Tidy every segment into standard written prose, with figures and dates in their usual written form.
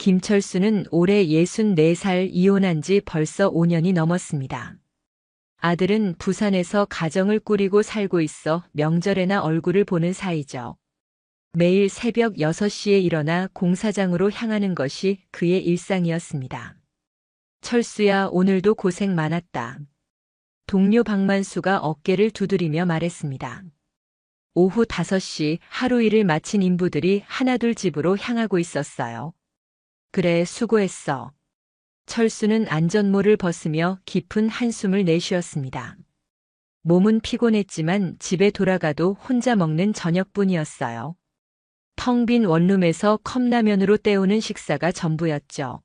김철수는 올해 64살, 이혼한 지 벌써 5년이 넘었습니다. 아들은 부산에서 가정을 꾸리고 살고 있어 명절에나 얼굴을 보는 사이죠. 매일 새벽 6시에 일어나 공사장으로 향하는 것이 그의 일상이었습니다. 철수야, 오늘도 고생 많았다. 동료 박만수가 어깨를 두드리며 말했습니다. 오후 5시, 하루 일을 마친 인부들이 하나둘 집으로 향하고 있었어요. 그래, 수고했어. 철수는 안전모를 벗으며 깊은 한숨을 내쉬었습니다. 몸은 피곤했지만 집에 돌아가도 혼자 먹는 저녁뿐이었어요. 텅 빈 원룸에서 컵라면으로 때우는 식사가 전부였죠.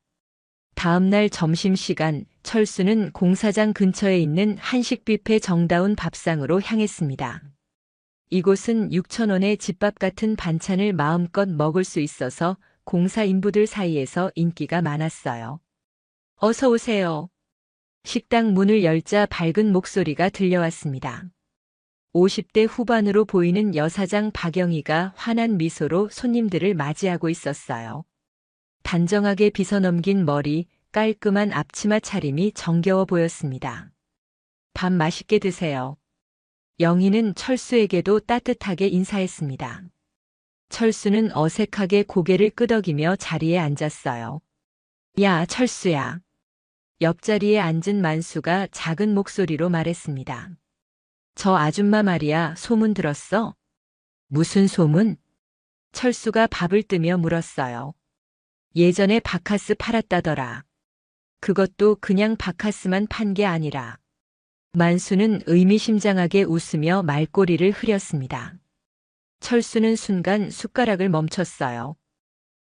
다음 날 점심시간, 철수는 공사장 근처에 있는 한식 뷔페 정다운 밥상으로 향했습니다. 이곳은 6,000원의 집밥 같은 반찬을 마음껏 먹을 수 있어서 공사 인부들 사이에서 인기가 많았어요. 어서 오세요. 식당 문을 열자 밝은 목소리가 들려왔습니다. 50대 후반으로 보이는 여사장 박영희가 환한 미소로 손님들을 맞이하고 있었어요. 단정하게 빗어넘긴 머리, 깔끔한 앞치마 차림이 정겨워 보였습니다. 밥 맛있게 드세요. 영희는 철수에게도 따뜻하게 인사했습니다. 철수는 어색하게 고개를 끄덕이며 자리에 앉았어요. 야, 철수야. 옆자리에 앉은 만수가 작은 목소리로 말했습니다. 저 아줌마 말이야, 소문 들었어? 무슨 소문? 철수가 밥을 뜨며 물었어요. 예전에 바카스 팔았다더라. 그것도 그냥 바카스만 판 게 아니라. 만수는 의미심장하게 웃으며 말꼬리를 흐렸습니다. 철수는 순간 숟가락을 멈췄어요.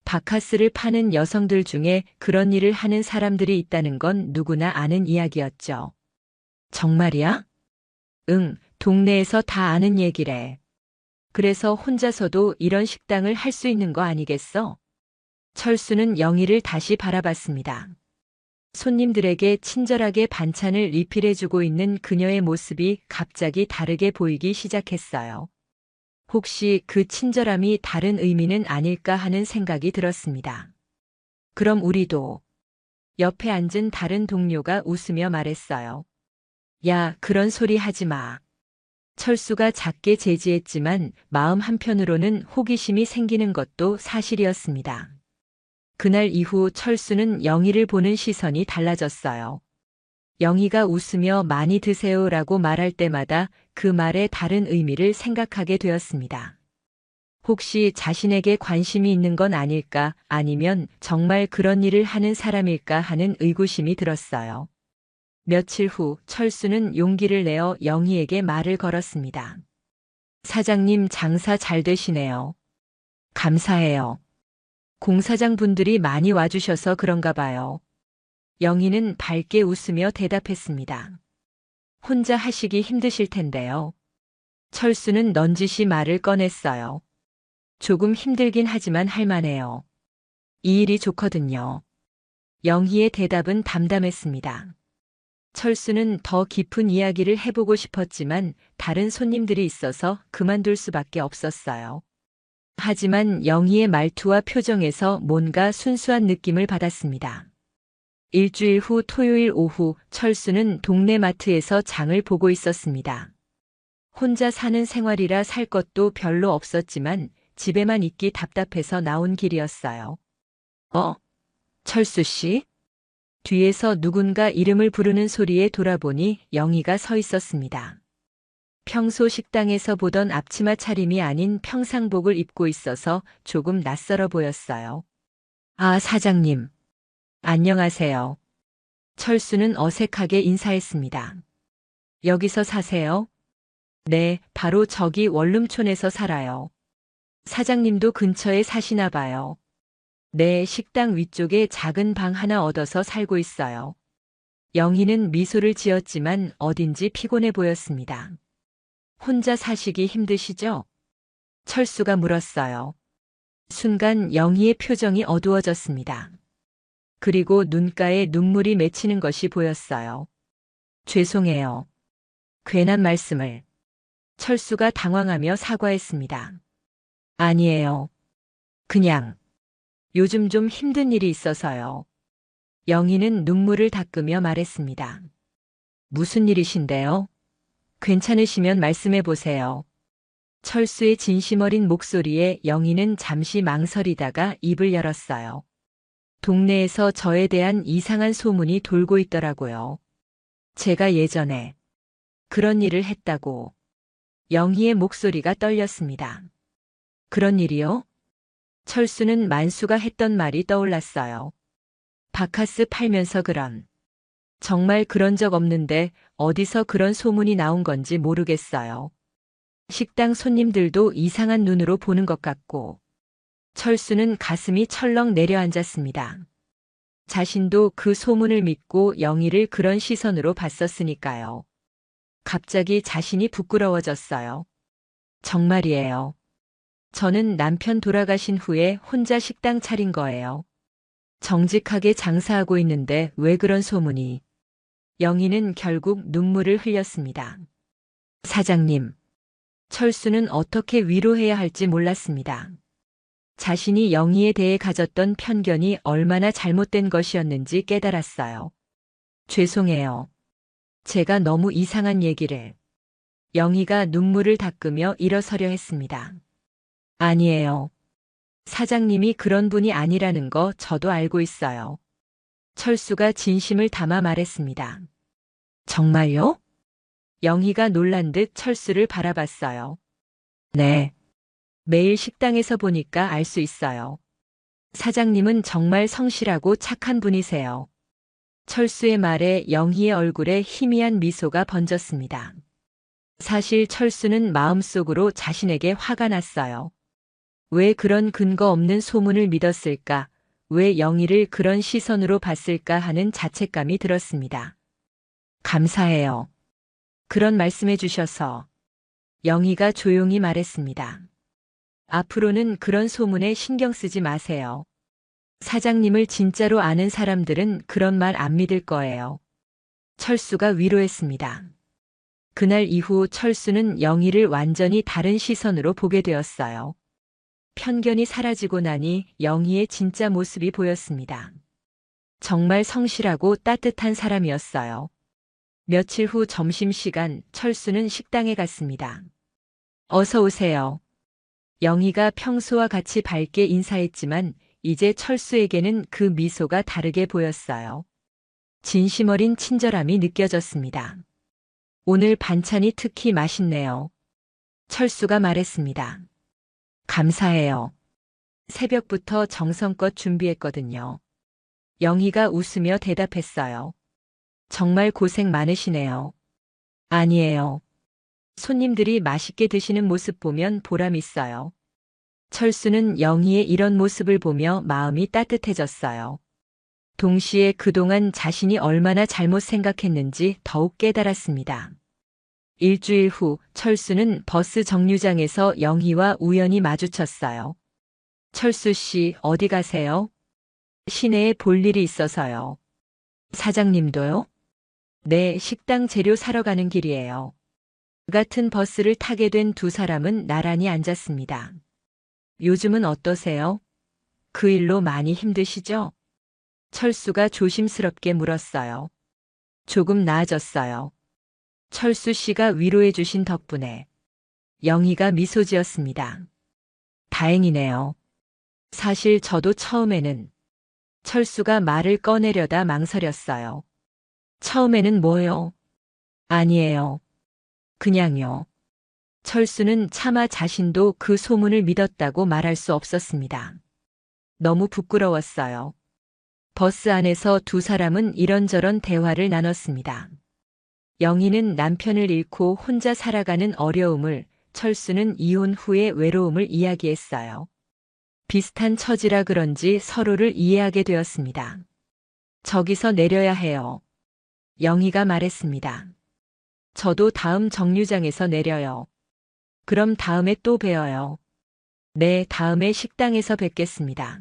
바카스를 파는 여성들 중에 그런 일을 하는 사람들이 있다는 건 누구나 아는 이야기였죠. 정말이야? 응, 동네에서 다 아는 얘기래. 그래서 혼자서도 이런 식당을 할 수 있는 거 아니겠어? 철수는 영희를 다시 바라봤습니다. 손님들에게 친절하게 반찬을 리필해주고 있는 그녀의 모습이 갑자기 다르게 보이기 시작했어요. 혹시 그 친절함이 다른 의미는 아닐까 하는 생각이 들었습니다. 그럼 우리도. 옆에 앉은 다른 동료가 웃으며 말했어요. 야, 그런 소리 하지 마. 철수가 작게 제지했지만 마음 한편으로는 호기심이 생기는 것도 사실이었습니다. 그날 이후 철수는 영희를 보는 시선이 달라졌어요. 영희가 웃으며 많이 드세요라고 말할 때마다 그 말에 다른 의미를 생각하게 되었습니다. 혹시 자신에게 관심이 있는 건 아닐까, 아니면 정말 그런 일을 하는 사람일까 하는 의구심이 들었어요. 며칠 후 철수는 용기를 내어 영희에게 말을 걸었습니다. 사장님, 장사 잘 되시네요. 감사해요. 공사장 분들이 많이 와주셔서 그런가 봐요. 영희는 밝게 웃으며 대답했습니다. 혼자 하시기 힘드실 텐데요. 철수는 넌지시 말을 꺼냈어요. 조금 힘들긴 하지만 할만해요. 이 일이 좋거든요. 영희의 대답은 담담했습니다. 철수는 더 깊은 이야기를 해보고 싶었지만 다른 손님들이 있어서 그만둘 수밖에 없었어요. 하지만 영희의 말투와 표정에서 뭔가 순수한 느낌을 받았습니다. 일주일 후 토요일 오후 철수는 동네 마트에서 장을 보고 있었습니다. 혼자 사는 생활이라 살 것도 별로 없었지만 집에만 있기 답답해서 나온 길이었어요. 철수 씨? 뒤에서 누군가 이름을 부르는 소리에 돌아보니 영희가 서 있었습니다. 평소 식당에서 보던 앞치마 차림이 아닌 평상복을 입고 있어서 조금 낯설어 보였어요. 아, 사장님. 안녕하세요. 철수는 어색하게 인사했습니다. 여기서 사세요? 네, 바로 저기 원룸촌에서 살아요. 사장님도 근처에 사시나 봐요. 네, 식당 위쪽에 작은 방 하나 얻어서 살고 있어요. 영희는 미소를 지었지만 어딘지 피곤해 보였습니다. 혼자 사시기 힘드시죠? 철수가 물었어요. 순간 영희의 표정이 어두워졌습니다. 그리고 눈가에 눈물이 맺히는 것이 보였어요. 죄송해요. 괜한 말씀을. 철수가 당황하며 사과했습니다. 아니에요. 그냥. 요즘 좀 힘든 일이 있어서요. 영희는 눈물을 닦으며 말했습니다. 무슨 일이신데요? 괜찮으시면 말씀해 보세요. 철수의 진심 어린 목소리에 영희는 잠시 망설이다가 입을 열었어요. 동네에서 저에 대한 이상한 소문이 돌고 있더라고요. 제가 예전에 그런 일을 했다고. 영희의 목소리가 떨렸습니다. 그런 일이요? 철수는 만수가 했던 말이 떠올랐어요. 바카스 팔면서 그런. 정말 그런 적 없는데 어디서 그런 소문이 나온 건지 모르겠어요. 식당 손님들도 이상한 눈으로 보는 것 같고. 철수는 가슴이 철렁 내려앉았습니다. 자신도 그 소문을 믿고 영희를 그런 시선으로 봤었으니까요. 갑자기 자신이 부끄러워졌어요. 정말이에요. 저는 남편 돌아가신 후에 혼자 식당 차린 거예요. 정직하게 장사하고 있는데 왜 그런 소문이. 영희는 결국 눈물을 흘렸습니다. 사장님. 철수는 어떻게 위로해야 할지 몰랐습니다. 자신이 영희에 대해 가졌던 편견이 얼마나 잘못된 것이었는지 깨달았어요. 죄송해요. 제가 너무 이상한 얘기를. 영희가 눈물을 닦으며 일어서려 했습니다. 아니에요. 사장님이 그런 분이 아니라는 거 저도 알고 있어요. 철수가 진심을 담아 말했습니다. 정말요? 영희가 놀란 듯 철수를 바라봤어요. 네. 매일 식당에서 보니까 알 수 있어요. 사장님은 정말 성실하고 착한 분이세요. 철수의 말에 영희의 얼굴에 희미한 미소가 번졌습니다. 사실 철수는 마음속으로 자신에게 화가 났어요. 왜 그런 근거 없는 소문을 믿었을까? 왜 영희를 그런 시선으로 봤을까 하는 자책감이 들었습니다. 감사해요. 그런 말씀해 주셔서. 영희가 조용히 말했습니다. 앞으로는 그런 소문에 신경 쓰지 마세요. 사장님을 진짜로 아는 사람들은 그런 말 안 믿을 거예요. 철수가 위로했습니다. 그날 이후 철수는 영희를 완전히 다른 시선으로 보게 되었어요. 편견이 사라지고 나니 영희의 진짜 모습이 보였습니다. 정말 성실하고 따뜻한 사람이었어요. 며칠 후 점심시간 철수는 식당에 갔습니다. 어서 오세요. 영희가 평소와 같이 밝게 인사했지만 이제 철수에게는 그 미소가 다르게 보였어요. 진심 어린 친절함이 느껴졌습니다. 오늘 반찬이 특히 맛있네요. 철수가 말했습니다. 감사해요. 새벽부터 정성껏 준비했거든요. 영희가 웃으며 대답했어요. 정말 고생 많으시네요. 아니에요. 손님들이 맛있게 드시는 모습 보면 보람 있어요. 철수는 영희의 이런 모습을 보며 마음이 따뜻해졌어요. 동시에 그동안 자신이 얼마나 잘못 생각했는지 더욱 깨달았습니다. 일주일 후 철수는 버스 정류장에서 영희와 우연히 마주쳤어요. 철수 씨, 어디 가세요? 시내에 볼 일이 있어서요. 사장님도요? 네, 식당 재료 사러 가는 길이에요. 같은 버스를 타게 된 두 사람은 나란히 앉았습니다. 요즘은 어떠세요? 그 일로 많이 힘드시죠? 철수가 조심스럽게 물었어요. 조금 나아졌어요. 철수 씨가 위로해 주신 덕분에. 영희가 미소 지었습니다. 다행이네요. 사실 저도 처음에는. 철수가 말을 꺼내려다 망설였어요. 처음에는 뭐요? 아니에요. 그냥요. 철수는 차마 자신도 그 소문을 믿었다고 말할 수 없었습니다. 너무 부끄러웠어요. 버스 안에서 두 사람은 이런저런 대화를 나눴습니다. 영희는 남편을 잃고 혼자 살아가는 어려움을, 철수는 이혼 후의 외로움을 이야기했어요. 비슷한 처지라 그런지 서로를 이해하게 되었습니다. 저기서 내려야 해요. 영희가 말했습니다. 저도 다음 정류장에서 내려요. 그럼 다음에 또 봬요. 네, 다음에 식당에서 뵙겠습니다.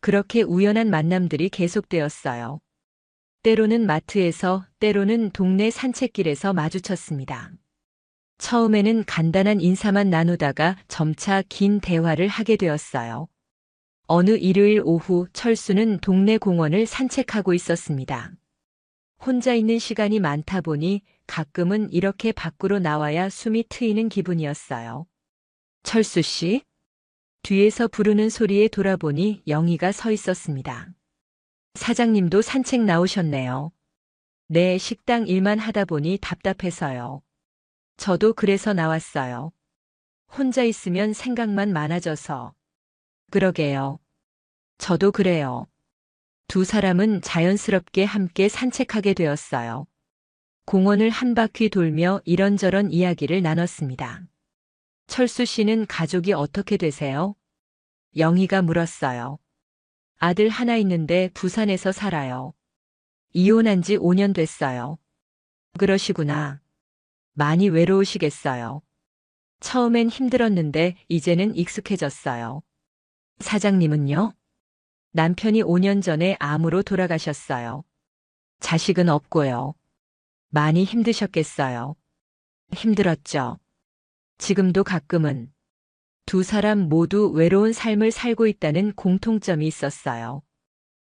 그렇게 우연한 만남들이 계속되었어요. 때로는 마트에서, 때로는 동네 산책길에서 마주쳤습니다. 처음에는 간단한 인사만 나누다가 점차 긴 대화를 하게 되었어요. 어느 일요일 오후 철수는 동네 공원을 산책하고 있었습니다. 혼자 있는 시간이 많다 보니 가끔은 이렇게 밖으로 나와야 숨이 트이는 기분이었어요. 철수 씨? 뒤에서 부르는 소리에 돌아보니 영희가 서 있었습니다. 사장님도 산책 나오셨네요. 네, 식당 일만 하다 보니 답답해서요. 저도 그래서 나왔어요. 혼자 있으면 생각만 많아져서. 그러게요. 저도 그래요. 두 사람은 자연스럽게 함께 산책하게 되었어요. 공원을 한 바퀴 돌며 이런저런 이야기를 나눴습니다. 철수 씨는 가족이 어떻게 되세요? 영희가 물었어요. 아들 하나 있는데 부산에서 살아요. 이혼한 지 5년 됐어요. 그러시구나. 많이 외로우시겠어요. 처음엔 힘들었는데 이제는 익숙해졌어요. 사장님은요? 남편이 5년 전에 암으로 돌아가셨어요. 자식은 없고요. 많이 힘드셨겠어요. 힘들었죠. 지금도 가끔은 두 사람 모두 외로운 삶을 살고 있다는 공통점이 있었어요.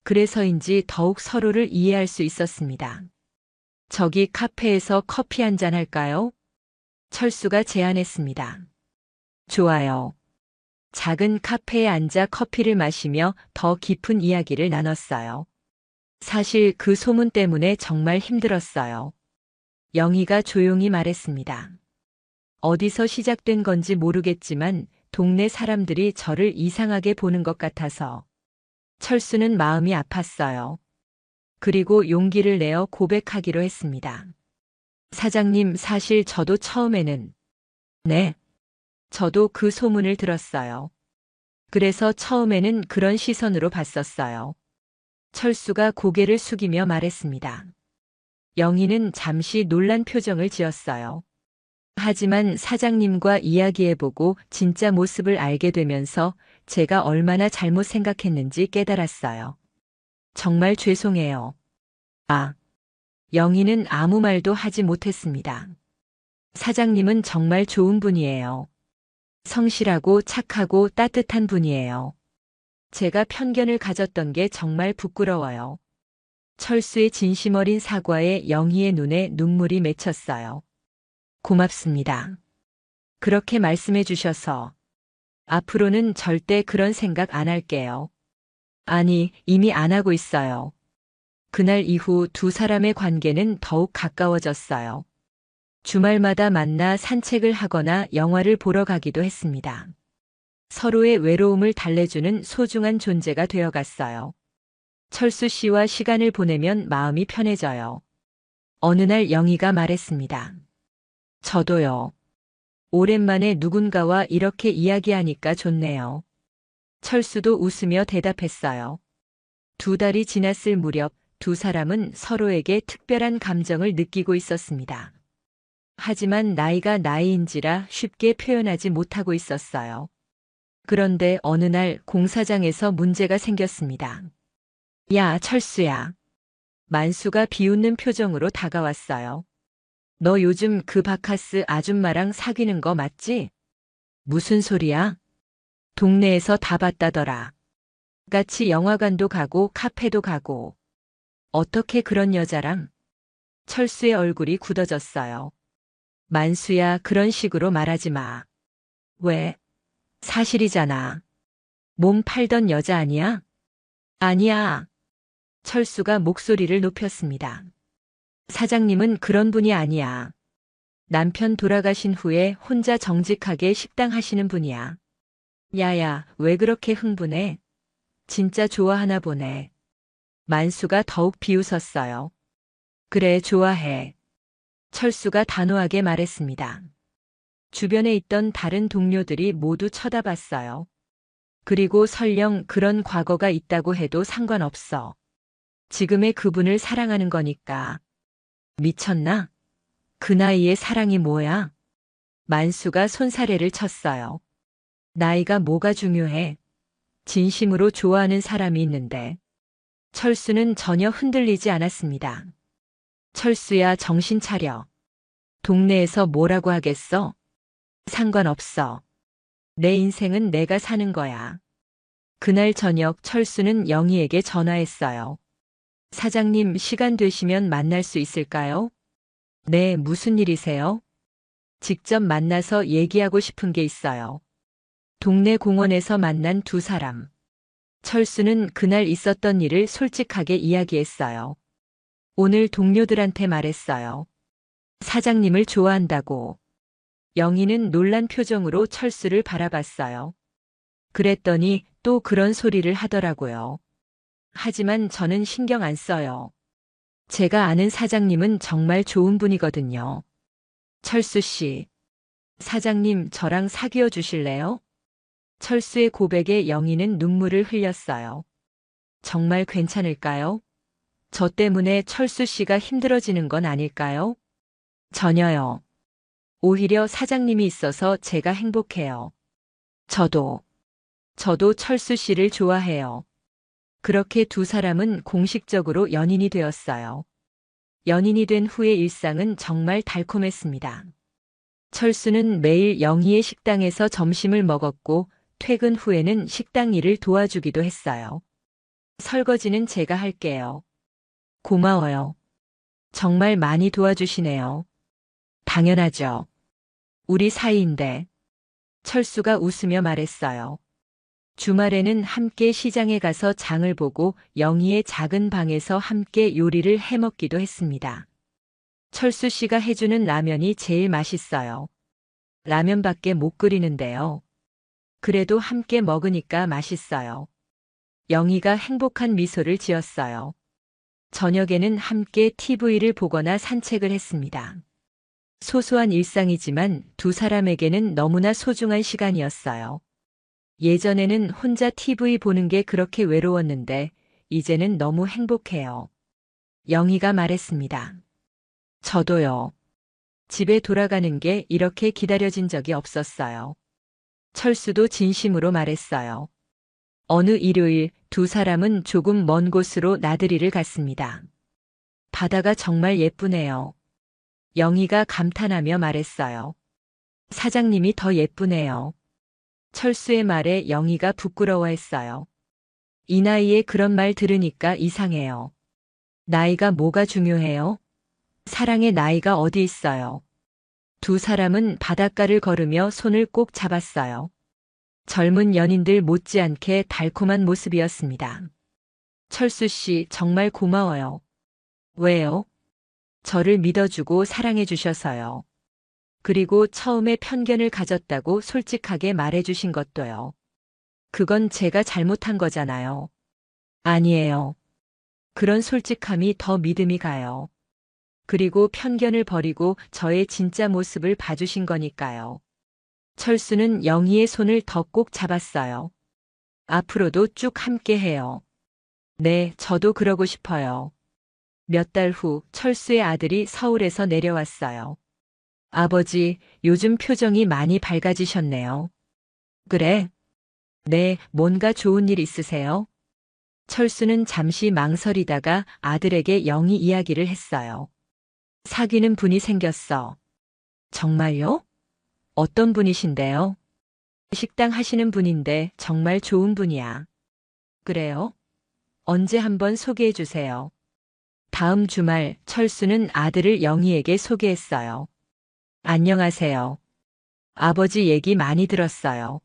그래서인지 더욱 서로를 이해할 수 있었습니다. 저기 카페에서 커피 한잔 할까요? 철수가 제안했습니다. 좋아요. 작은 카페에 앉아 커피를 마시며 더 깊은 이야기를 나눴어요. 사실 그 소문 때문에 정말 힘들었어요. 영희가 조용히 말했습니다. 어디서 시작된 건지 모르겠지만 동네 사람들이 저를 이상하게 보는 것 같아서. 철수는 마음이 아팠어요. 그리고 용기를 내어 고백하기로 했습니다. 사장님, 사실 저도 처음에는. 네. 저도 그 소문을 들었어요. 그래서 처음에는 그런 시선으로 봤었어요. 철수가 고개를 숙이며 말했습니다. 영희는 잠시 놀란 표정을 지었어요. 하지만 사장님과 이야기해보고 진짜 모습을 알게 되면서 제가 얼마나 잘못 생각했는지 깨달았어요. 정말 죄송해요. 아, 영희는 아무 말도 하지 못했습니다. 사장님은 정말 좋은 분이에요. 성실하고 착하고 따뜻한 분이에요. 제가 편견을 가졌던 게 정말 부끄러워요. 철수의 진심 어린 사과에 영희의 눈에 눈물이 맺혔어요. 고맙습니다. 그렇게 말씀해 주셔서. 앞으로는 절대 그런 생각 안 할게요. 아니, 이미 안 하고 있어요. 그날 이후 두 사람의 관계는 더욱 가까워졌어요. 주말마다 만나 산책을 하거나 영화를 보러 가기도 했습니다. 서로의 외로움을 달래주는 소중한 존재가 되어갔어요. 철수 씨와 시간을 보내면 마음이 편해져요. 어느 날 영희가 말했습니다. 저도요. 오랜만에 누군가와 이렇게 이야기하니까 좋네요. 철수도 웃으며 대답했어요. 두 달이 지났을 무렵 두 사람은 서로에게 특별한 감정을 느끼고 있었습니다. 하지만 나이가 나이인지라 쉽게 표현하지 못하고 있었어요. 그런데 어느 날 공사장에서 문제가 생겼습니다. 야, 철수야. 만수가 비웃는 표정으로 다가왔어요. 너 요즘 그 바카스 아줌마랑 사귀는 거 맞지? 무슨 소리야? 동네에서 다 봤다더라. 같이 영화관도 가고 카페도 가고. 어떻게 그런 여자랑? 철수의 얼굴이 굳어졌어요. 만수야, 그런 식으로 말하지 마. 왜? 사실이잖아. 몸 팔던 여자 아니야? 아니야. 철수가 목소리를 높였습니다. 사장님은 그런 분이 아니야. 남편 돌아가신 후에 혼자 정직하게 식당 하시는 분이야. 야야, 왜 그렇게 흥분해? 진짜 좋아하나 보네. 만수가 더욱 비웃었어요. 그래, 좋아해. 철수가 단호하게 말했습니다. 주변에 있던 다른 동료들이 모두 쳐다봤어요. 그리고 설령 그런 과거가 있다고 해도 상관없어. 지금의 그분을 사랑하는 거니까. 미쳤나? 그 나이에 사랑이 뭐야? 만수가 손사래를 쳤어요. 나이가 뭐가 중요해? 진심으로 좋아하는 사람이 있는데. 철수는 전혀 흔들리지 않았습니다. 철수야, 정신 차려. 동네에서 뭐라고 하겠어? 상관없어. 내 인생은 내가 사는 거야. 그날 저녁 철수는 영희에게 전화했어요. 사장님, 시간 되시면 만날 수 있을까요? 네, 무슨 일이세요? 직접 만나서 얘기하고 싶은 게 있어요. 동네 공원에서 만난 두 사람. 철수는 그날 있었던 일을 솔직하게 이야기했어요. 오늘 동료들한테 말했어요. 사장님을 좋아한다고. 영희는 놀란 표정으로 철수를 바라봤어요. 그랬더니 또 그런 소리를 하더라고요. 하지만 저는 신경 안 써요. 제가 아는 사장님은 정말 좋은 분이거든요. 철수 씨, 사장님 저랑 사귀어 주실래요? 철수의 고백에 영희는 눈물을 흘렸어요. 정말 괜찮을까요? 저 때문에 철수 씨가 힘들어지는 건 아닐까요? 전혀요. 오히려 사장님이 있어서 제가 행복해요. 저도 철수 씨를 좋아해요. 그렇게 두 사람은 공식적으로 연인이 되었어요. 연인이 된 후의 일상은 정말 달콤했습니다. 철수는 매일 영희의 식당에서 점심을 먹었고 퇴근 후에는 식당 일을 도와주기도 했어요. 설거지는 제가 할게요. 고마워요. 정말 많이 도와주시네요. 당연하죠. 우리 사이인데. 철수가 웃으며 말했어요. 주말에는 함께 시장에 가서 장을 보고 영희의 작은 방에서 함께 요리를 해 먹기도 했습니다. 철수 씨가 해주는 라면이 제일 맛있어요. 라면밖에 못 끓이는데요. 그래도 함께 먹으니까 맛있어요. 영희가 행복한 미소를 지었어요. 저녁에는 함께 TV를 보거나 산책을 했습니다. 소소한 일상이지만 두 사람에게는 너무나 소중한 시간이었어요. 예전에는 혼자 TV 보는 게 그렇게 외로웠는데 이제는 너무 행복해요. 영희가 말했습니다. 저도요. 집에 돌아가는 게 이렇게 기다려진 적이 없었어요. 철수도 진심으로 말했어요. 어느 일요일 두 사람은 조금 먼 곳으로 나들이를 갔습니다. 바다가 정말 예쁘네요. 영희가 감탄하며 말했어요. 사장님이 더 예쁘네요. 철수의 말에 영희가 부끄러워했어요. 이 나이에 그런 말 들으니까 이상해요. 나이가 뭐가 중요해요? 사랑의 나이가 어디 있어요? 두 사람은 바닷가를 걸으며 손을 꼭 잡았어요. 젊은 연인들 못지않게 달콤한 모습이었습니다. 철수 씨 정말 고마워요. 왜요? 저를 믿어주고 사랑해 주셔서요. 그리고 처음에 편견을 가졌다고 솔직하게 말해주신 것도요. 그건 제가 잘못한 거잖아요. 아니에요. 그런 솔직함이 더 믿음이 가요. 그리고 편견을 버리고 저의 진짜 모습을 봐주신 거니까요. 철수는 영희의 손을 더 꼭 잡았어요. 앞으로도 쭉 함께 해요. 네, 저도 그러고 싶어요. 몇 달 후 철수의 아들이 서울에서 내려왔어요. 아버지, 요즘 표정이 많이 밝아지셨네요. 그래? 네, 뭔가 좋은 일 있으세요? 철수는 잠시 망설이다가 아들에게 영희 이야기를 했어요. 사귀는 분이 생겼어. 정말요? 어떤 분이신데요? 식당 하시는 분인데 정말 좋은 분이야. 그래요? 언제 한번 소개해 주세요. 다음 주말 철수는 아들을 영희에게 소개했어요. 안녕하세요. 아버지 얘기 많이 들었어요.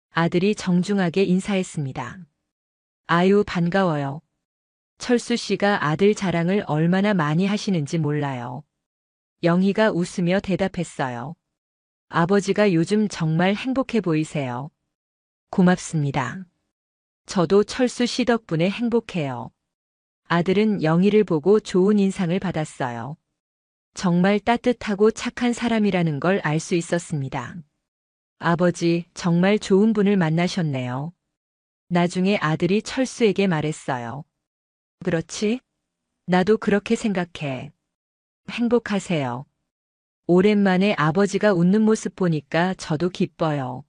아들이 정중하게 인사했습니다. 아유, 반가워요. 철수 씨가 아들 자랑을 얼마나 많이 하시는지 몰라요. 영희가 웃으며 대답했어요. 아버지가 요즘 정말 행복해 보이세요. 고맙습니다. 저도 철수 씨 덕분에 행복해요. 아들은 영희를 보고 좋은 인상을 받았어요. 정말 따뜻하고 착한 사람이라는 걸 알 수 있었습니다. 아버지, 정말 좋은 분을 만나셨네요. 나중에 아들이 철수에게 말했어요. 그렇지? 나도 그렇게 생각해. 행복하세요. 오랜만에 아버지가 웃는 모습 보니까 저도 기뻐요.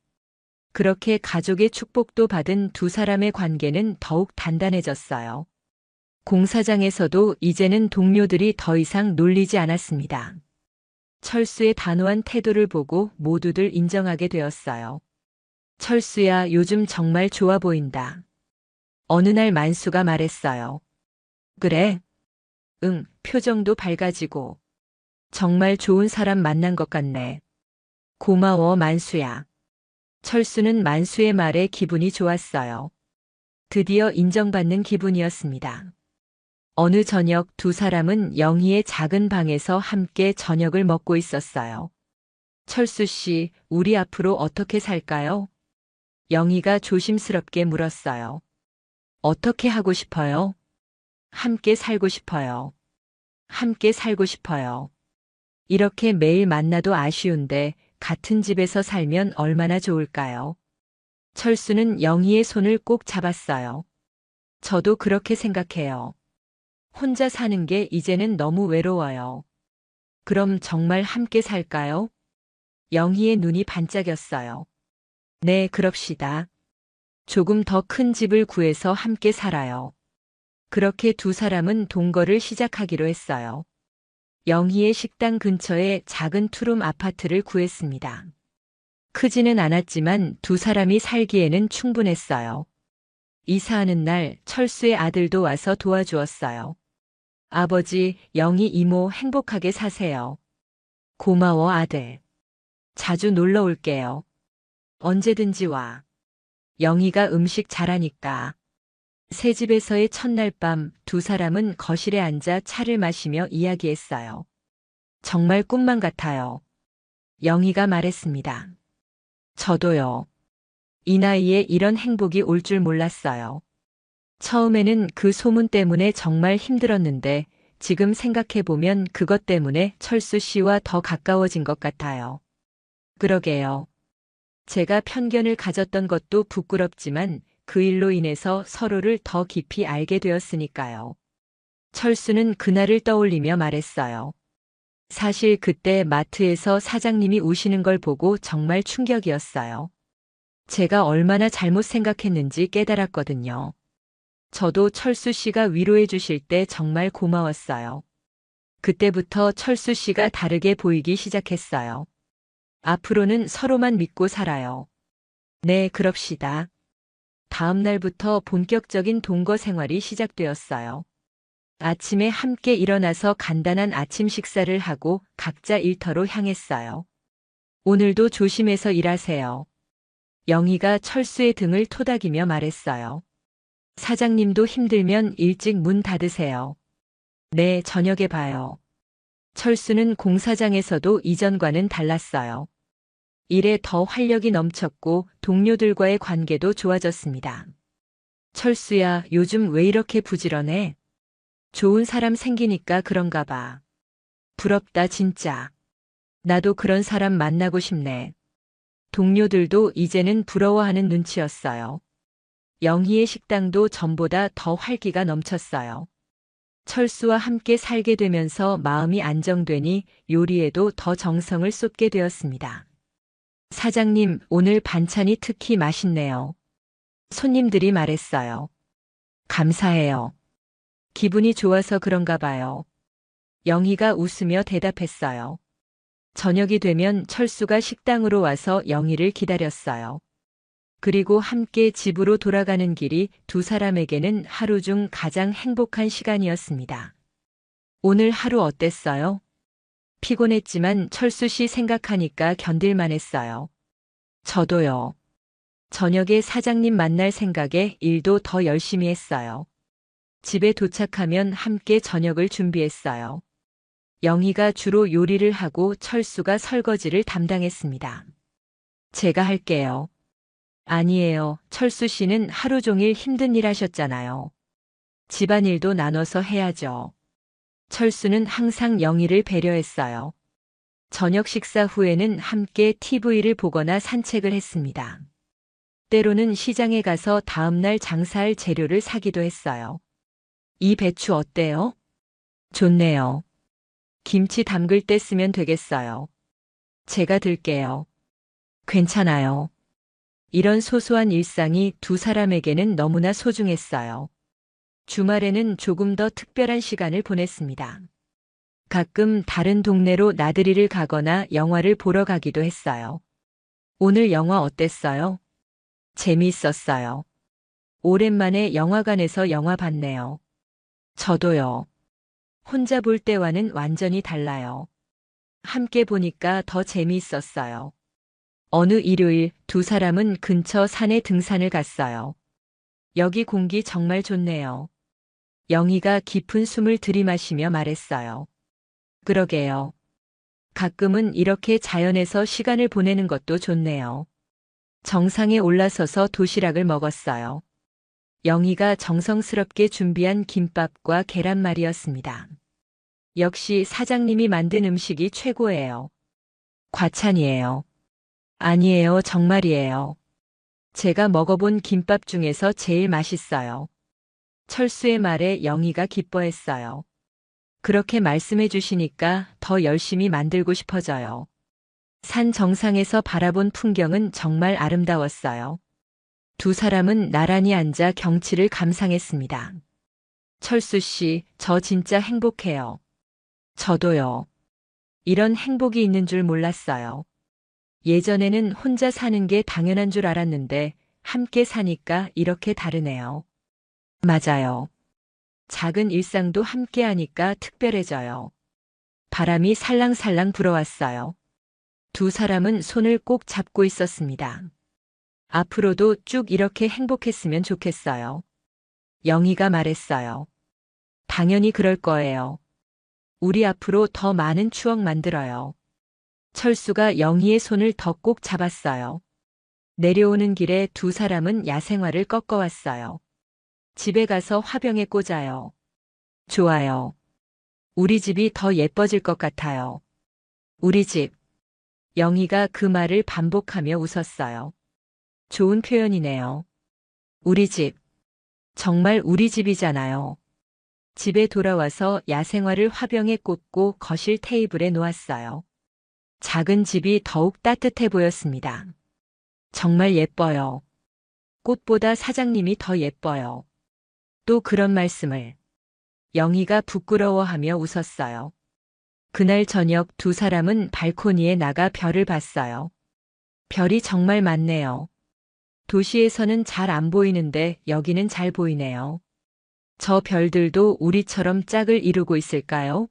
그렇게 가족의 축복도 받은 두 사람의 관계는 더욱 단단해졌어요. 공사장에서도 이제는 동료들이 더 이상 놀리지 않았습니다. 철수의 단호한 태도를 보고 모두들 인정하게 되었어요. 철수야, 요즘 정말 좋아 보인다. 어느 날 만수가 말했어요. 그래? 응, 표정도 밝아지고. 정말 좋은 사람 만난 것 같네. 고마워, 만수야. 철수는 만수의 말에 기분이 좋았어요. 드디어 인정받는 기분이었습니다. 어느 저녁 두 사람은 영희의 작은 방에서 함께 저녁을 먹고 있었어요. 철수 씨, 우리 앞으로 어떻게 살까요? 영희가 조심스럽게 물었어요. 어떻게 하고 싶어요? 함께 살고 싶어요. 함께 살고 싶어요. 이렇게 매일 만나도 아쉬운데 같은 집에서 살면 얼마나 좋을까요? 철수는 영희의 손을 꼭 잡았어요. 저도 그렇게 생각해요. 혼자 사는 게 이제는 너무 외로워요. 그럼 정말 함께 살까요? 영희의 눈이 반짝였어요. 네, 그럽시다. 조금 더 큰 집을 구해서 함께 살아요. 그렇게 두 사람은 동거를 시작하기로 했어요. 영희의 식당 근처에 작은 투룸 아파트를 구했습니다. 크지는 않았지만 두 사람이 살기에는 충분했어요. 이사하는 날 철수의 아들도 와서 도와주었어요. 아버지, 영희 이모 행복하게 사세요. 고마워, 아들. 자주 놀러 올게요. 언제든지 와. 영희가 음식 잘하니까. 새 집에서의 첫날 밤 두 사람은 거실에 앉아 차를 마시며 이야기했어요. 정말 꿈만 같아요. 영희가 말했습니다. 저도요. 이 나이에 이런 행복이 올 줄 몰랐어요. 처음에는 그 소문 때문에 정말 힘들었는데 지금 생각해보면 그것 때문에 철수 씨와 더 가까워진 것 같아요. 그러게요. 제가 편견을 가졌던 것도 부끄럽지만 그 일로 인해서 서로를 더 깊이 알게 되었으니까요. 철수는 그날을 떠올리며 말했어요. 사실 그때 마트에서 사장님이 우시는 걸 보고 정말 충격이었어요. 제가 얼마나 잘못 생각했는지 깨달았거든요. 저도 철수 씨가 위로해 주실 때 정말 고마웠어요. 그때부터 철수 씨가 다르게 보이기 시작했어요. 앞으로는 서로만 믿고 살아요. 네, 그럽시다. 다음 날부터 본격적인 동거 생활이 시작되었어요. 아침에 함께 일어나서 간단한 아침 식사를 하고 각자 일터로 향했어요. 오늘도 조심해서 일하세요. 영희가 철수의 등을 토닥이며 말했어요. 사장님도 힘들면 일찍 문 닫으세요. 네, 저녁에 봐요. 철수는 공사장에서도 이전과는 달랐어요. 일에 더 활력이 넘쳤고 동료들과의 관계도 좋아졌습니다. 철수야, 요즘 왜 이렇게 부지런해? 좋은 사람 생기니까 그런가 봐. 부럽다, 진짜. 나도 그런 사람 만나고 싶네. 동료들도 이제는 부러워하는 눈치였어요. 영희의 식당도 전보다 더 활기가 넘쳤어요. 철수와 함께 살게 되면서 마음이 안정되니 요리에도 더 정성을 쏟게 되었습니다. 사장님, 오늘 반찬이 특히 맛있네요. 손님들이 말했어요. 감사해요. 기분이 좋아서 그런가 봐요. 영희가 웃으며 대답했어요. 저녁이 되면 철수가 식당으로 와서 영희를 기다렸어요. 그리고 함께 집으로 돌아가는 길이 두 사람에게는 하루 중 가장 행복한 시간이었습니다. 오늘 하루 어땠어요? 피곤했지만 철수 씨 생각하니까 견딜만 했어요. 저도요. 저녁에 사장님 만날 생각에 일도 더 열심히 했어요. 집에 도착하면 함께 저녁을 준비했어요. 영희가 주로 요리를 하고 철수가 설거지를 담당했습니다. 제가 할게요. 아니에요. 철수 씨는 하루 종일 힘든 일 하셨잖아요. 집안일도 나눠서 해야죠. 철수는 항상 영희를 배려했어요. 저녁 식사 후에는 함께 TV를 보거나 산책을 했습니다. 때로는 시장에 가서 다음날 장사할 재료를 사기도 했어요. 이 배추 어때요? 좋네요. 김치 담글 때 쓰면 되겠어요. 제가 들게요. 괜찮아요. 이런 소소한 일상이 두 사람에게는 너무나 소중했어요. 주말에는 조금 더 특별한 시간을 보냈습니다. 가끔 다른 동네로 나들이를 가거나 영화를 보러 가기도 했어요. 오늘 영화 어땠어요? 재미있었어요. 오랜만에 영화관에서 영화 봤네요. 저도요. 혼자 볼 때와는 완전히 달라요. 함께 보니까 더 재미있었어요. 어느 일요일 두 사람은 근처 산에 등산을 갔어요. 여기 공기 정말 좋네요. 영희가 깊은 숨을 들이마시며 말했어요. 그러게요. 가끔은 이렇게 자연에서 시간을 보내는 것도 좋네요. 정상에 올라서서 도시락을 먹었어요. 영희가 정성스럽게 준비한 김밥과 계란말이였습니다. 역시 사장님이 만든 음식이 최고예요. 과찬이에요. 아니에요, 정말이에요. 제가 먹어본 김밥 중에서 제일 맛있어요. 철수의 말에 영희가 기뻐했어요. 그렇게 말씀해 주시니까 더 열심히 만들고 싶어져요. 산 정상에서 바라본 풍경은 정말 아름다웠어요. 두 사람은 나란히 앉아 경치를 감상했습니다. 철수 씨, 저 진짜 행복해요. 저도요. 이런 행복이 있는 줄 몰랐어요. 예전에는 혼자 사는 게 당연한 줄 알았는데 함께 사니까 이렇게 다르네요. 맞아요. 작은 일상도 함께 하니까 특별해져요. 바람이 살랑살랑 불어왔어요. 두 사람은 손을 꼭 잡고 있었습니다. 앞으로도 쭉 이렇게 행복했으면 좋겠어요. 영희가 말했어요. 당연히 그럴 거예요. 우리 앞으로 더 많은 추억 만들어요. 철수가 영희의 손을 더 꼭 잡았어요. 내려오는 길에 두 사람은 야생화를 꺾어왔어요. 집에 가서 화병에 꽂아요. 좋아요. 우리 집이 더 예뻐질 것 같아요. 우리 집. 영희가 그 말을 반복하며 웃었어요. 좋은 표현이네요. 우리 집. 정말 우리 집이잖아요. 집에 돌아와서 야생화를 화병에 꽂고 거실 테이블에 놓았어요. 작은 집이 더욱 따뜻해 보였습니다. 정말 예뻐요. 꽃보다 사장님이 더 예뻐요. 또 그런 말씀을. 영희가 부끄러워하며 웃었어요. 그날 저녁 두 사람은 발코니에 나가 별을 봤어요. 별이 정말 많네요. 도시에서는 잘 안 보이는데 여기는 잘 보이네요. 저 별들도 우리처럼 짝을 이루고 있을까요?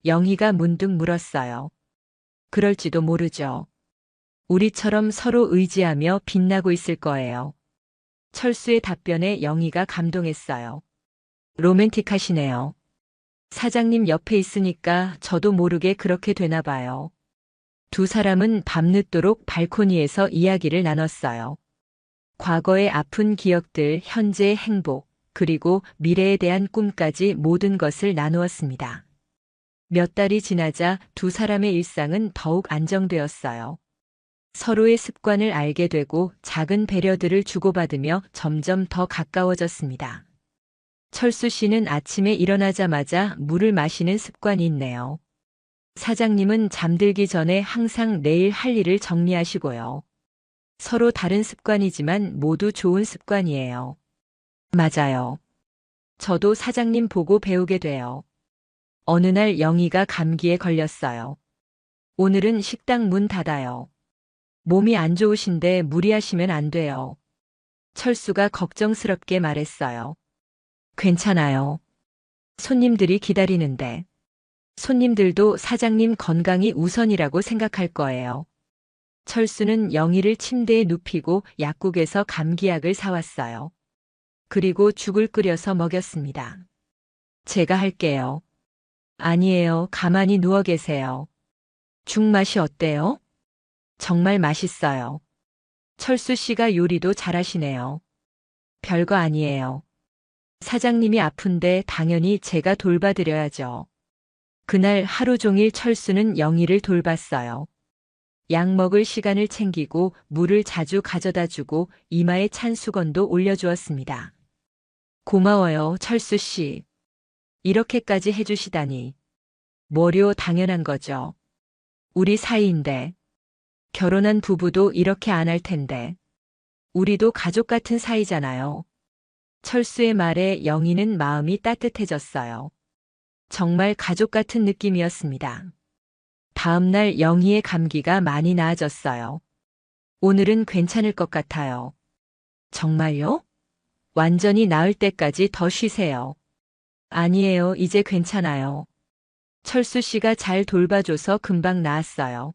영희가 문득 물었어요. 그럴지도 모르죠. 우리처럼 서로 의지하며 빛나고 있을 거예요. 철수의 답변에 영희가 감동했어요. 로맨틱하시네요. 사장님 옆에 있으니까 저도 모르게 그렇게 되나 봐요. 두 사람은 밤늦도록 발코니에서 이야기를 나눴어요. 과거의 아픈 기억들, 현재의 행복, 그리고 미래에 대한 꿈까지 모든 것을 나누었습니다. 몇 달이 지나자 두 사람의 일상은 더욱 안정되었어요. 서로의 습관을 알게 되고 작은 배려들을 주고받으며 점점 더 가까워졌습니다. 철수 씨는 아침에 일어나자마자 물을 마시는 습관이 있네요. 사장님은 잠들기 전에 항상 내일 할 일을 정리하시고요. 서로 다른 습관이지만 모두 좋은 습관이에요. 맞아요. 저도 사장님 보고 배우게 돼요. 어느 날 영희가 감기에 걸렸어요. 오늘은 식당 문 닫아요. 몸이 안 좋으신데 무리하시면 안 돼요. 철수가 걱정스럽게 말했어요. 괜찮아요. 손님들이 기다리는데. 손님들도 사장님 건강이 우선이라고 생각할 거예요. 철수는 영희를 침대에 눕히고 약국에서 감기약을 사왔어요. 그리고 죽을 끓여서 먹였습니다. 제가 할게요. 아니에요. 가만히 누워 계세요. 죽 맛이 어때요? 정말 맛있어요. 철수 씨가 요리도 잘하시네요. 별거 아니에요. 사장님이 아픈데 당연히 제가 돌봐드려야죠. 그날 하루 종일 철수는 영희를 돌봤어요. 약 먹을 시간을 챙기고 물을 자주 가져다 주고 이마에 찬 수건도 올려주었습니다. 고마워요, 철수 씨. 이렇게까지 해주시다니. 뭐료 당연한 거죠. 우리 사이인데. 결혼한 부부도 이렇게 안 할 텐데. 우리도 가족 같은 사이잖아요. 철수의 말에 영희는 마음이 따뜻해졌어요. 정말 가족 같은 느낌이었습니다. 다음 날 영희의 감기가 많이 나아졌어요. 오늘은 괜찮을 것 같아요. 정말요? 완전히 나을 때까지 더 쉬세요. 아니에요. 이제 괜찮아요. 철수 씨가 잘 돌봐줘서 금방 나았어요.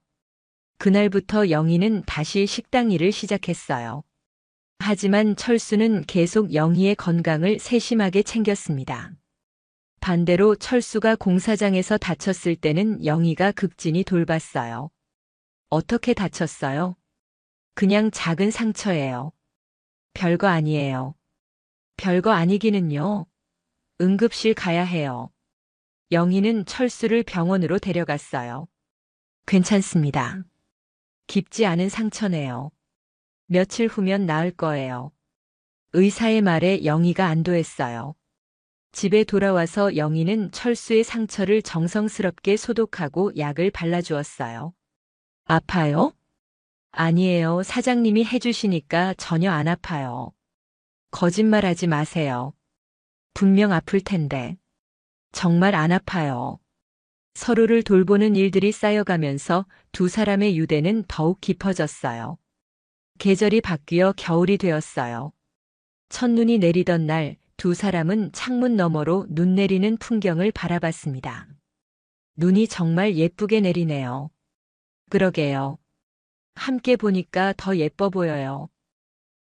그날부터 영희는 다시 식당 일을 시작했어요. 하지만 철수는 계속 영희의 건강을 세심하게 챙겼습니다. 반대로 철수가 공사장에서 다쳤을 때는 영희가 극진히 돌봤어요. 어떻게 다쳤어요? 그냥 작은 상처예요. 별거 아니에요. 별거 아니기는요. 응급실 가야 해요. 영희는 철수를 병원으로 데려갔어요. 괜찮습니다. 깊지 않은 상처네요. 며칠 후면 나을 거예요. 의사의 말에 영희가 안도했어요. 집에 돌아와서 영희는 철수의 상처를 정성스럽게 소독하고 약을 발라주었어요. 아파요? 아니에요. 사장님이 해주시니까 전혀 안 아파요. 거짓말하지 마세요. 분명 아플 텐데. 정말 안 아파요. 서로를 돌보는 일들이 쌓여가면서 두 사람의 유대는 더욱 깊어졌어요. 계절이 바뀌어 겨울이 되었어요. 첫눈이 내리던 날 두 사람은 창문 너머로 눈 내리는 풍경을 바라봤습니다. 눈이 정말 예쁘게 내리네요. 그러게요. 함께 보니까 더 예뻐 보여요.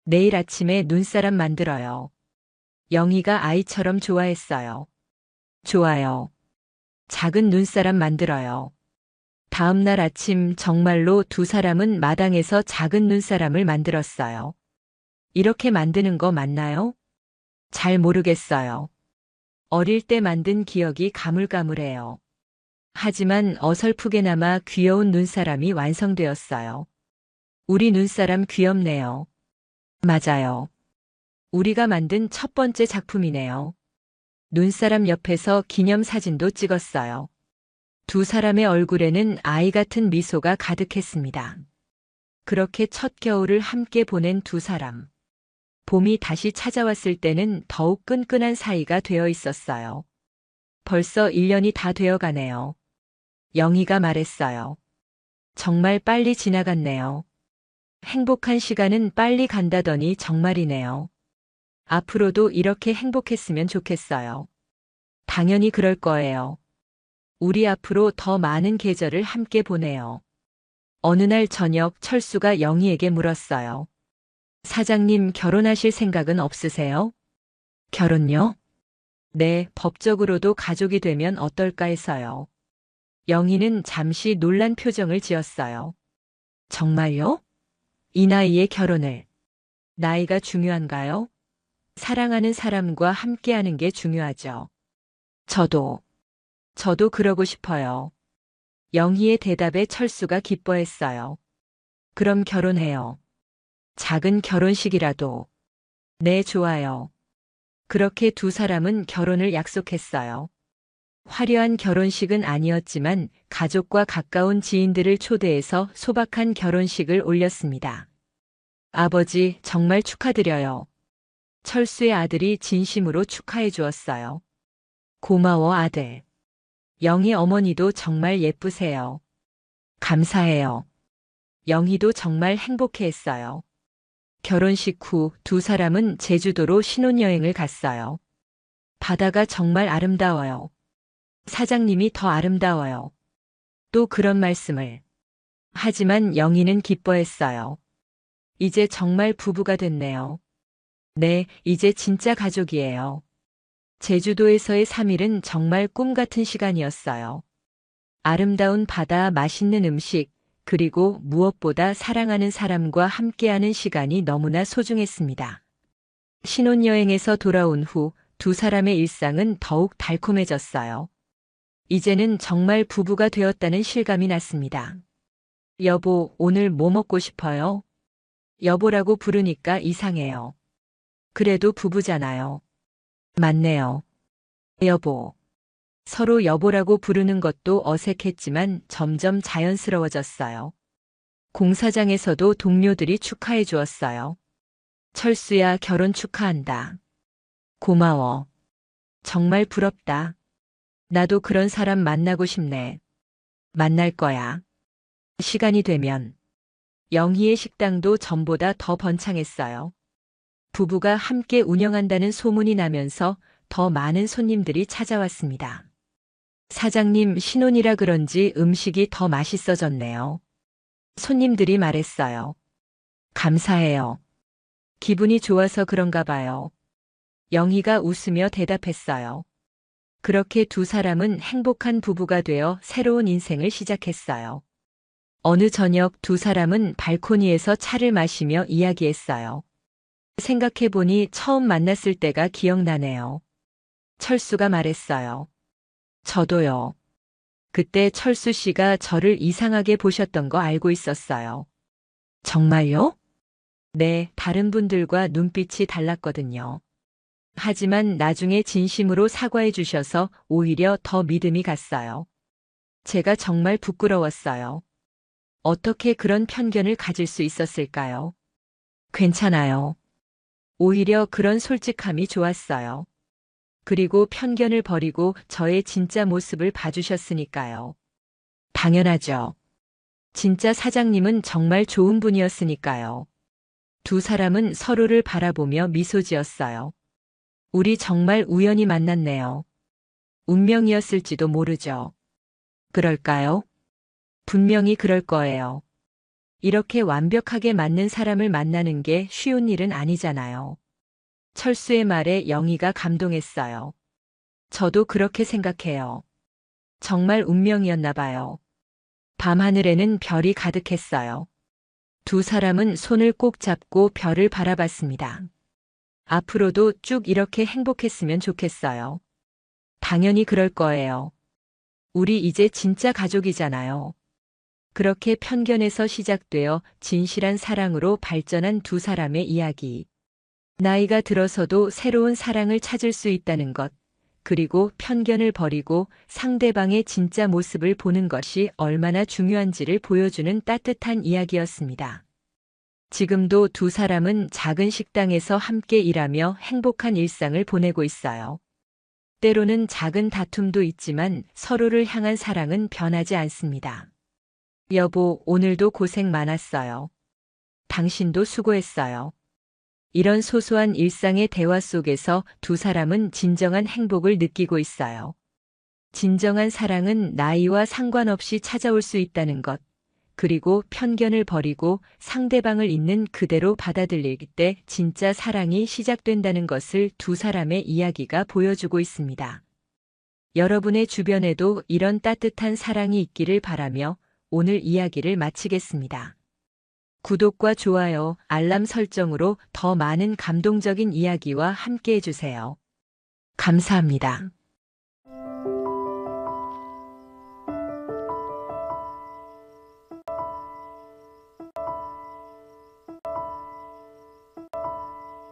내일 아침에 눈사람 만들어요. 영희가 아이처럼 좋아했어요. 좋아요. 작은 눈사람 만들어요. 다음 날 아침 정말로 두 사람은 마당에서 작은 눈사람을 만들었어요. 이렇게 만드는 거 맞나요? 잘 모르겠어요. 어릴 때 만든 기억이 가물가물해요. 하지만 어설프게나마 귀여운 눈사람이 완성되었어요. 우리 눈사람 귀엽네요. 맞아요. 우리가 만든 첫 번째 작품이네요. 눈사람 옆에서 기념사진도 찍었어요. 두 사람의 얼굴에는 아이 같은 미소가 가득했습니다. 그렇게 첫 겨울을 함께 보낸 두 사람. 봄이 다시 찾아왔을 때는 더욱 끈끈한 사이가 되어 있었어요. 벌써 1년이 다 되어 가네요. 영희가 말했어요. 정말 빨리 지나갔네요. 행복한 시간은 빨리 간다더니 정말이네요. 앞으로도 이렇게 행복했으면 좋겠어요. 당연히 그럴 거예요. 우리 앞으로 더 많은 계절을 함께 보내요. 어느 날 저녁 철수가 영희에게 물었어요. 사장님 결혼하실 생각은 없으세요? 결혼요? 네, 법적으로도 가족이 되면 어떨까 해서요. 영희는 잠시 놀란 표정을 지었어요. 정말요? 이 나이에 결혼을. 나이가 중요한가요? 사랑하는 사람과 함께하는 게 중요하죠. 저도 그러고 싶어요. 영희의 대답에 철수가 기뻐했어요. 그럼 결혼해요. 작은 결혼식이라도. 네, 좋아요. 그렇게 두 사람은 결혼을 약속했어요. 화려한 결혼식은 아니었지만 가족과 가까운 지인들을 초대해서 소박한 결혼식을 올렸습니다. 아버지, 정말 축하드려요. 철수의 아들이 진심으로 축하해 주었어요. 고마워, 아들. 영희 어머니도 정말 예쁘세요. 감사해요. 영희도 정말 행복해했어요. 결혼식 후 두 사람은 제주도로 신혼여행을 갔어요. 바다가 정말 아름다워요. 사장님이 더 아름다워요. 또 그런 말씀을. 하지만 영희는 기뻐했어요. 이제 정말 부부가 됐네요. 네, 이제 진짜 가족이에요. 제주도에서의 3일은 정말 꿈 같은 시간이었어요. 아름다운 바다, 맛있는 음식, 그리고 무엇보다 사랑하는 사람과 함께하는 시간이 너무나 소중했습니다. 신혼여행에서 돌아온 후 두 사람의 일상은 더욱 달콤해졌어요. 이제는 정말 부부가 되었다는 실감이 났습니다. 여보, 오늘 뭐 먹고 싶어요? 여보라고 부르니까 이상해요. 그래도 부부잖아요. 맞네요. 여보. 서로 여보라고 부르는 것도 어색했지만 점점 자연스러워졌어요. 공사장에서도 동료들이 축하해 주었어요. 철수야, 결혼 축하한다. 고마워. 정말 부럽다. 나도 그런 사람 만나고 싶네. 만날 거야. 시간이 되면. 영희의 식당도 전보다 더 번창했어요. 부부가 함께 운영한다는 소문이 나면서 더 많은 손님들이 찾아왔습니다. 사장님 신혼이라 그런지 음식이 더 맛있어졌네요. 손님들이 말했어요. 감사해요. 기분이 좋아서 그런가 봐요. 영희가 웃으며 대답했어요. 그렇게 두 사람은 행복한 부부가 되어 새로운 인생을 시작했어요. 어느 저녁 두 사람은 발코니에서 차를 마시며 이야기했어요. 생각해보니 처음 만났을 때가 기억나네요. 철수가 말했어요. 저도요. 그때 철수 씨가 저를 이상하게 보셨던 거 알고 있었어요. 정말요? 네, 다른 분들과 눈빛이 달랐거든요. 하지만 나중에 진심으로 사과해 주셔서 오히려 더 믿음이 갔어요. 제가 정말 부끄러웠어요. 어떻게 그런 편견을 가질 수 있었을까요? 괜찮아요. 오히려 그런 솔직함이 좋았어요. 그리고 편견을 버리고 저의 진짜 모습을 봐주셨으니까요. 당연하죠. 진짜 사장님은 정말 좋은 분이었으니까요. 두 사람은 서로를 바라보며 미소 지었어요. 우리 정말 우연히 만났네요. 운명이었을지도 모르죠. 그럴까요? 분명히 그럴 거예요. 이렇게 완벽하게 맞는 사람을 만나는 게 쉬운 일은 아니잖아요. 철수의 말에 영희가 감동했어요. 저도 그렇게 생각해요. 정말 운명이었나 봐요. 밤하늘에는 별이 가득했어요. 두 사람은 손을 꼭 잡고 별을 바라봤습니다. 앞으로도 쭉 이렇게 행복했으면 좋겠어요. 당연히 그럴 거예요. 우리 이제 진짜 가족이잖아요. 그렇게 편견에서 시작되어 진실한 사랑으로 발전한 두 사람의 이야기. 나이가 들어서도 새로운 사랑을 찾을 수 있다는 것, 그리고 편견을 버리고 상대방의 진짜 모습을 보는 것이 얼마나 중요한지를 보여주는 따뜻한 이야기였습니다. 지금도 두 사람은 작은 식당에서 함께 일하며 행복한 일상을 보내고 있어요. 때로는 작은 다툼도 있지만 서로를 향한 사랑은 변하지 않습니다. 여보, 오늘도 고생 많았어요. 당신도 수고했어요. 이런 소소한 일상의 대화 속에서 두 사람은 진정한 행복을 느끼고 있어요. 진정한 사랑은 나이와 상관없이 찾아올 수 있다는 것, 그리고 편견을 버리고 상대방을 있는 그대로 받아들일 때 진짜 사랑이 시작된다는 것을 두 사람의 이야기가 보여주고 있습니다. 여러분의 주변에도 이런 따뜻한 사랑이 있기를 바라며 오늘 이야기를 마치겠습니다. 구독과 좋아요, 알람 설정으로 더 많은 감동적인 이야기와 함께 해주세요. 감사합니다.